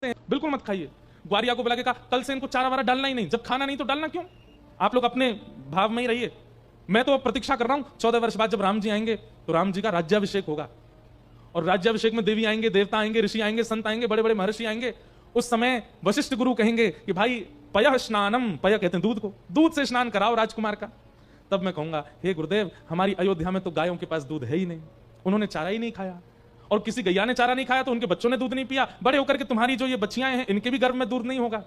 बिल्कुल मत खाइए। ग्वारिया को बुला के कहा कल से इनको चारा वारा डालना ही नहीं, जब खाना नहीं तो डालना क्यों, आप लोग अपने भाव में ही रहिए। मैं तो प्रतीक्षा कर रहा हूं 14 वर्ष बाद जब राम जी आएंगे तो राम जी का राज्याभिषेक होगा, और राज्याभिषेक में देवी आएंगे, देवता आएंगे, ऋषि आएंगे, संत आएंगे, बड़े बड़े महर्षि आएंगे। उस समय वशिष्ठ गुरु कहेंगे कि भाई पय स्नानम, पय कहते हैं दूध को, दूध से स्नान कराओ राजकुमार का। तब मैं कहूंगा हे गुरुदेव, हमारी अयोध्या में तो गायों के पास दूध है ही नहीं, उन्होंने चारा ही नहीं खाया, और किसी गैया ने चारा नहीं खाया तो उनके बच्चों ने दूध नहीं पिया, बड़े होकर के तुम्हारी जो ये बच्चियां हैं इनके भी गर्भ में दूध नहीं होगा।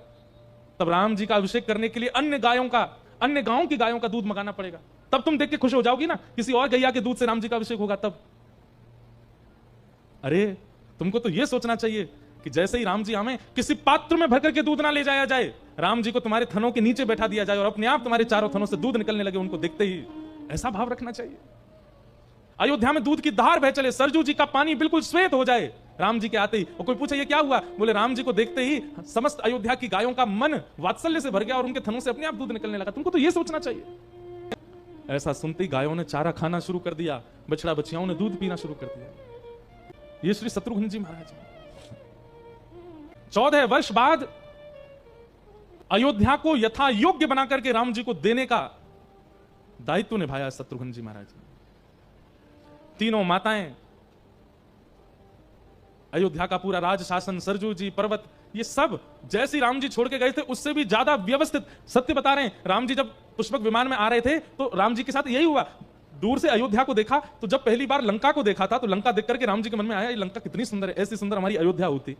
तब राम जी का अभिषेक करने के लिए अन्य गांवों की गायों का दूध मंगाना पड़ेगा। तब तुम देख के खुश हो जाओगी ना, किसी और गैया के दूध से राम जी का अभिषेक होगा तब। अरे तुमको तो यह सोचना चाहिए कि जैसे ही राम जी आवे किसी पात्र में भरकर के दूध ना ले जाया जाए, राम जी को तुम्हारे थनों के नीचे बैठा दिया जाए और अपने आप तुम्हारे चारों थनों से दूध निकलने लगे उनको देखते ही। ऐसा भाव रखना चाहिए। अयोध्या में दूध की धार बह चले, सरजू जी का पानी बिल्कुल श्वेत हो जाए राम जी के आते ही। और कोई पूछे ये क्या हुआ, बोले राम जी को देखते ही समस्त अयोध्या की गायों का मन वात्सल्य से भर गया और उनके थनों से अपने आप दूध निकलने लगा। तुमको तो यह सोचना चाहिए। ऐसा सुनते ही गायों ने चारा खाना शुरू कर दिया, बछड़ा बछियाओं ने दूध पीना शुरू कर दिया। ये श्री शत्रुघ्न जी महाराज 14 वर्ष बाद अयोध्या को यथा योग्य बनाकर के राम जी को देने का दायित्व निभाया शत्रुघ्न जी महाराज ने। तीनों माताएं, अयोध्या का पूरा राज शासन, सरजू जी, पर्वत, ये सब जैसे राम जी छोड़ के गए थे उससे भी ज्यादा व्यवस्थित। सत्य बता रहे हैं, राम जी जब पुष्पक विमान में आ रहे थे तो राम जी के साथ यही हुआ। दूर से अयोध्या को देखा तो जब पहली बार लंका को देखा था तो लंका देख करके राम जी के मन में आया ये लंका कितनी सुंदर है, ऐसी सुंदर हमारी अयोध्या होती।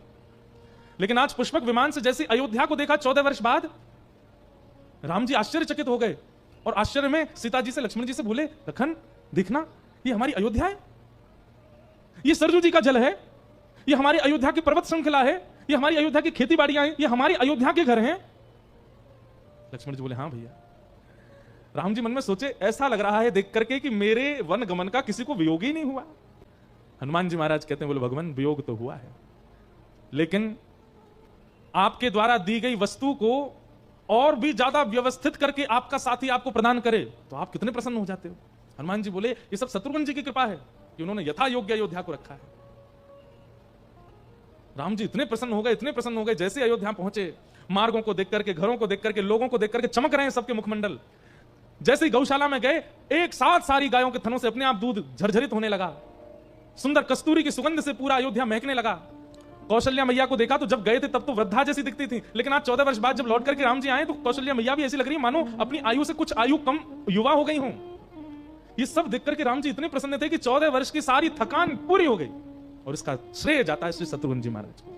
लेकिन आज पुष्पक विमान से जैसे अयोध्या को देखा 14 वर्ष बाद, राम जी आश्चर्यचकित हो गए और आश्चर्य में सीता जी से, लक्ष्मण जी से बोले लखन देखना ये हमारी अयोध्या है, ये सरजू जी का जल है, ये हमारी अयोध्या की पर्वत श्रृंखला है, ये हमारी अयोध्या की खेती बाड़ियां हैं, ये हमारी अयोध्या के घर हैं। लक्ष्मण जी बोले हाँ भैया। राम जी मन में सोचे ऐसा लग रहा है देख करके कि मेरे वन गमन का किसी को वियोग ही नहीं हुआ। हनुमान जी महाराज कहते हैं बोले भगवान वियोग तो हुआ है, लेकिन आपके द्वारा दी गई वस्तु को और भी ज्यादा व्यवस्थित करके आपका साथी आपको प्रदान करे तो आप कितने प्रसन्न हो जाते हो। हनुमान जी बोले ये सब शत्रुघ्न जी की कृपा है कि उन्होंने यथा योग्य अयोध्या को रखा है। राम जी इतने प्रसन्न हो गए, जैसे अयोध्या पहुंचे मार्गों को देख करके, घरों को देख करके, लोगों को देख करके चमक रहे हैं सबके मुखमंडल। जैसे ही गौशाला में गए एक साथ सारी गायों के थनों से अपने आप दूध झरझरित होने लगा, सुंदर कस्तूरी की सुगंध से पूरा अयोध्या महकने लगा। कौशल्या मैया को देखा तो जब गए थे तब तो वृद्धा जैसी दिखती थी, लेकिन आज 14 वर्ष बाद जब लौट करके राम जी आए तो कौशल्या मैया भी ऐसी लग रही है मानो अपनी आयु से कुछ आयु कम युवा हो गई हूं। ये सब देख करके राम जी इतने प्रसन्न थे कि 14 वर्ष की सारी थकान पूरी हो गई, और इसका श्रेय जाता है श्री शत्रुघ्न जी महाराज को।